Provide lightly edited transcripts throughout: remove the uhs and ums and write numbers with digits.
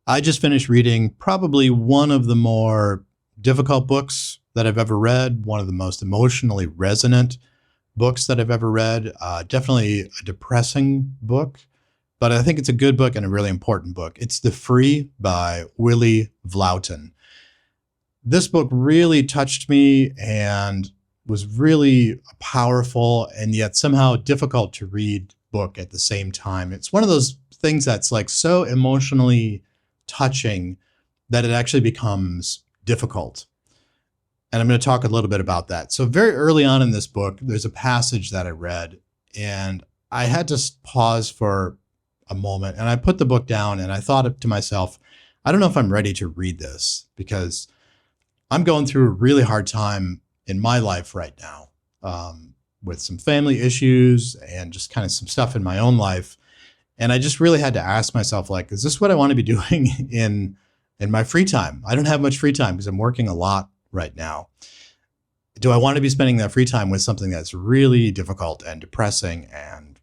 I just finished reading probably one of the more difficult books that I've ever read, one of the most emotionally resonant books that I've ever read. Definitely a depressing book, but I think it's a good book and a really important book. It's The Free by Willie Vlautin. This book really touched me and was really powerful and yet somehow difficult to read book at the same time. It's one of those things that's like so emotionally touching that it actually becomes difficult. And I'm going to talk a little bit about that. So very early on in this book, there's a passage that I read and I had to pause for a moment and I put the book down and I thought to myself, I don't know if I'm ready to read this because I'm going through a really hard time in my life right now, with some family issues and just kind of some stuff in my own life. And I just really had to ask myself, like, is this what I want to be doing in my free time? I don't have much free time because I'm working a lot right now. Do I want to be spending that free time with something that's really difficult and depressing and,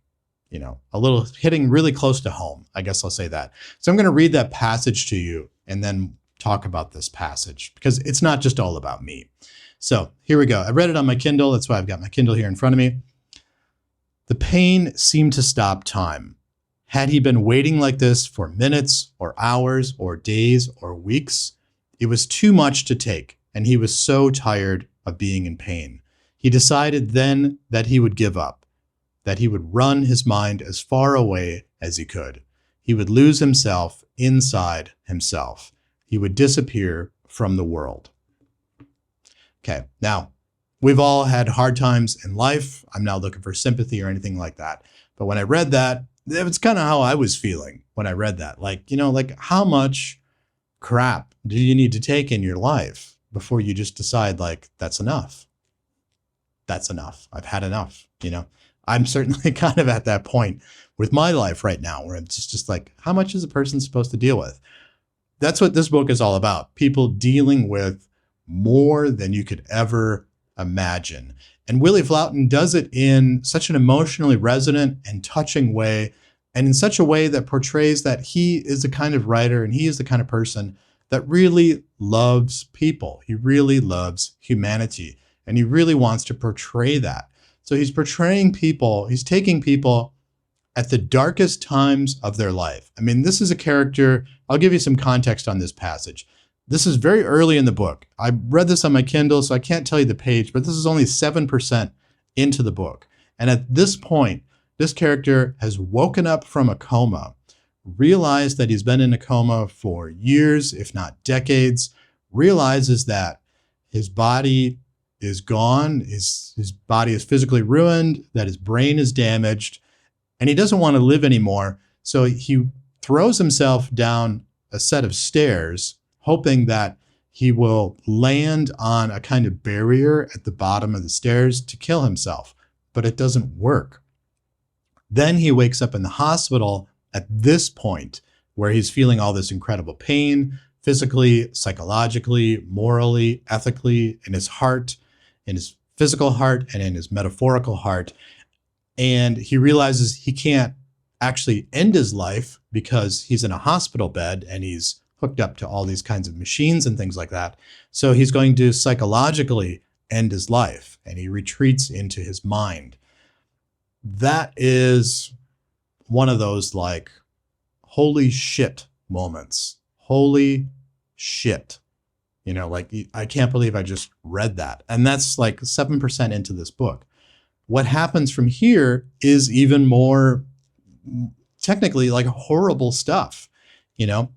you know, a little hitting really close to home? I guess I'll say that. So I'm going to read that passage to you and then talk about this passage because it's not just all about me. So here we go. I read it on my Kindle. That's why I've got my Kindle here in front of me. The pain seemed to stop time. Had he been waiting like this for minutes or hours or days or weeks, it was too much to take, and he was so tired of being in pain. He decided then that he would give up, that he would run his mind as far away as he could. He would lose himself inside himself. He would disappear from the world. Okay, now, we've all had hard times in life. I'm not looking for sympathy or anything like that. But when I read that, it was kind of how I was feeling when I read that. Like, you know, like how much crap do you need to take in your life before you just decide like, that's enough? That's enough. I've had enough, you know? I'm certainly kind of at that point with my life right now where it's just like, how much is a person supposed to deal with? That's what this book is all about. People dealing with more than you could ever imagine. And Willie Vlautin does it in such an emotionally resonant and touching way, and in such a way that portrays that he is the kind of writer and he is the kind of person that really loves people. He really loves humanity, and he really wants to portray that. So he's portraying people, he's taking people at the darkest times of their life. I mean, this is a character, I'll give you some context on this passage. This is very early in the book. I read this on my Kindle, so I can't tell you the page, but this is only 7% into the book. And at this point, this character has woken up from a coma, realized that he's been in a coma for years, if not decades, realizes that his body is gone, his body is physically ruined, that his brain is damaged, and he doesn't want to live anymore. So he throws himself down a set of stairs, hoping that he will land on a kind of barrier at the bottom of the stairs to kill himself, but it doesn't work. Then he wakes up in the hospital at this point where he's feeling all this incredible pain, physically, psychologically, morally, ethically, in his heart, in his physical heart, and in his metaphorical heart. And he realizes he can't actually end his life because he's in a hospital bed and he's hooked up to all these kinds of machines and things like that. So he's going to psychologically end his life, and he retreats into his mind. That is one of those like, holy shit moments. Holy shit. You know, like, I can't believe I just read that. And that's like 7% into this book. What happens from here is even more technically like horrible stuff. You know,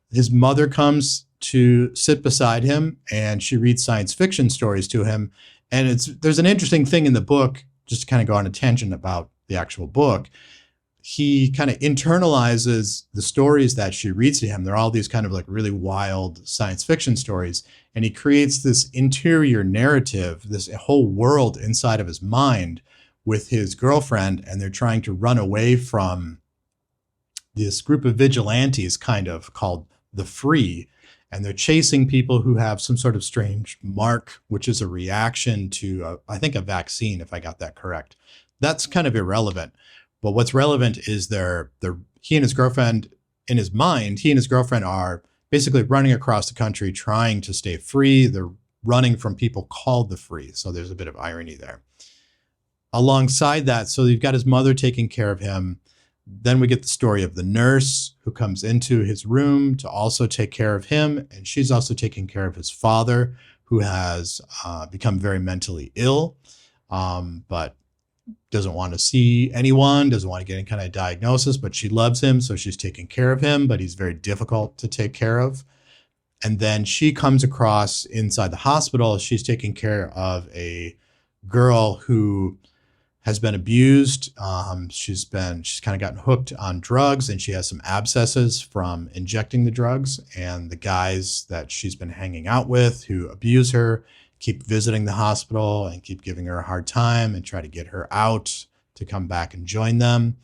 his mother comes to sit beside him and she reads science fiction stories to him. And there's an interesting thing in the book, just to kind of go on a tangent about the actual book. He kind of internalizes the stories that she reads to him. They're all these kind of like really wild science fiction stories. And he creates this interior narrative, this whole world inside of his mind with his girlfriend. And they're trying to run away from this group of vigilantes kind of called the Free, and they're chasing people who have some sort of strange mark, which is a reaction to, I think, a vaccine, if I got that correct. That's kind of irrelevant. But what's relevant is he and his girlfriend in his mind, he and his girlfriend are basically running across the country trying to stay free. They're running from people called the free. So there's a bit of irony there. Alongside that, so you've got his mother taking care of him. Then we get the story of the nurse who comes into his room to also take care of him. And she's also taking care of his father, who has become very mentally ill, but doesn't want to see anyone, doesn't want to get any kind of diagnosis, but she loves him. So she's taking care of him, but he's very difficult to take care of. And then she comes across inside the hospital. She's taking care of a girl who has been abused. She's kind of gotten hooked on drugs, and she has some abscesses from injecting the drugs. And the guys that she's been hanging out with who abuse her keep visiting the hospital and keep giving her a hard time and try to get her out to come back and join them.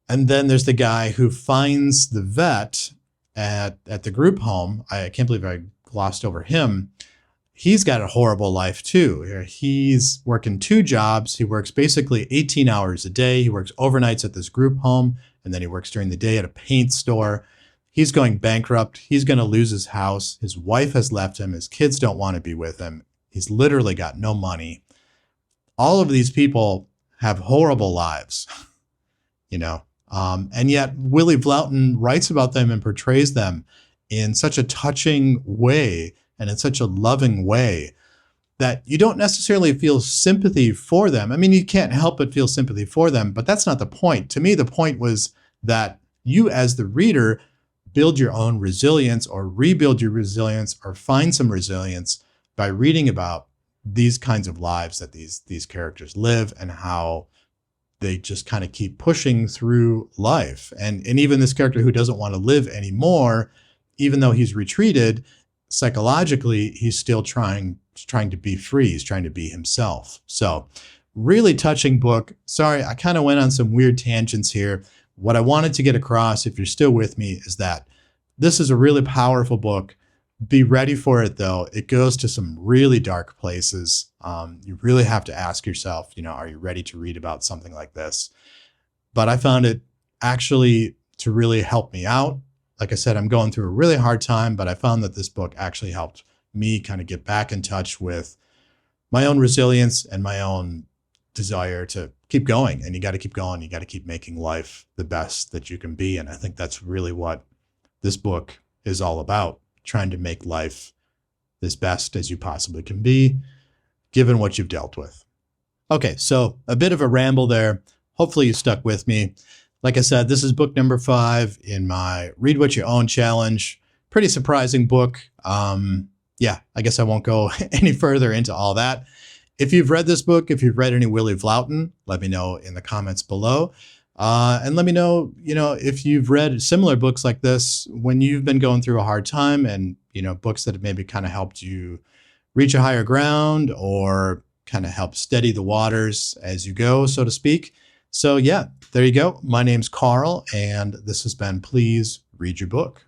And then there's the guy who finds the vet at the group home. I can't believe I glossed over him. He's got a horrible life too. He's working 2 jobs. He works basically 18 hours a day. He works overnights at this group home, and then he works during the day at a paint store. He's going bankrupt. He's going to lose his house. His wife has left him. His kids don't want to be with him. He's literally got no money. All of these people have horrible lives, and yet Willie Vlautin writes about them and portrays them in such a touching way and in such a loving way that you don't necessarily feel sympathy for them. I mean, you can't help but feel sympathy for them, but that's not the point. To me, the point was that you as the reader build your own resilience or rebuild your resilience or find some resilience by reading about these kinds of lives that these characters live and how they just kind of keep pushing through life. And even this character who doesn't want to live anymore, even though he's retreated, psychologically, he's still trying to be free. He's trying to be himself. So really touching book. Sorry, I kind of went on some weird tangents here. What I wanted to get across, if you're still with me, is that this is a really powerful book. Be ready for it, though. It goes to some really dark places. You really have to ask yourself, are you ready to read about something like this? But I found it actually to really help me out. Like I said, I'm going through a really hard time, but I found that this book actually helped me kind of get back in touch with my own resilience and my own desire to keep going. And you got to keep going. You got to keep making life the best that you can be. And I think that's really what this book is all about, trying to make life as best as you possibly can be, given what you've dealt with. Okay, so a bit of a ramble there. Hopefully you stuck with me. Like I said, this is book number 5 in my Read What You Own challenge. Pretty surprising book. Yeah, I guess I won't go any further into all that. If you've read this book, if you've read any Willie Vlautin, let me know in the comments below. And let me know, if you've read similar books like this when you've been going through a hard time and, books that have maybe kind of helped you reach a higher ground or kind of help steady the waters as you go, so to speak. So yeah, there you go. My name's Carl, and this has been Please Read Your Book.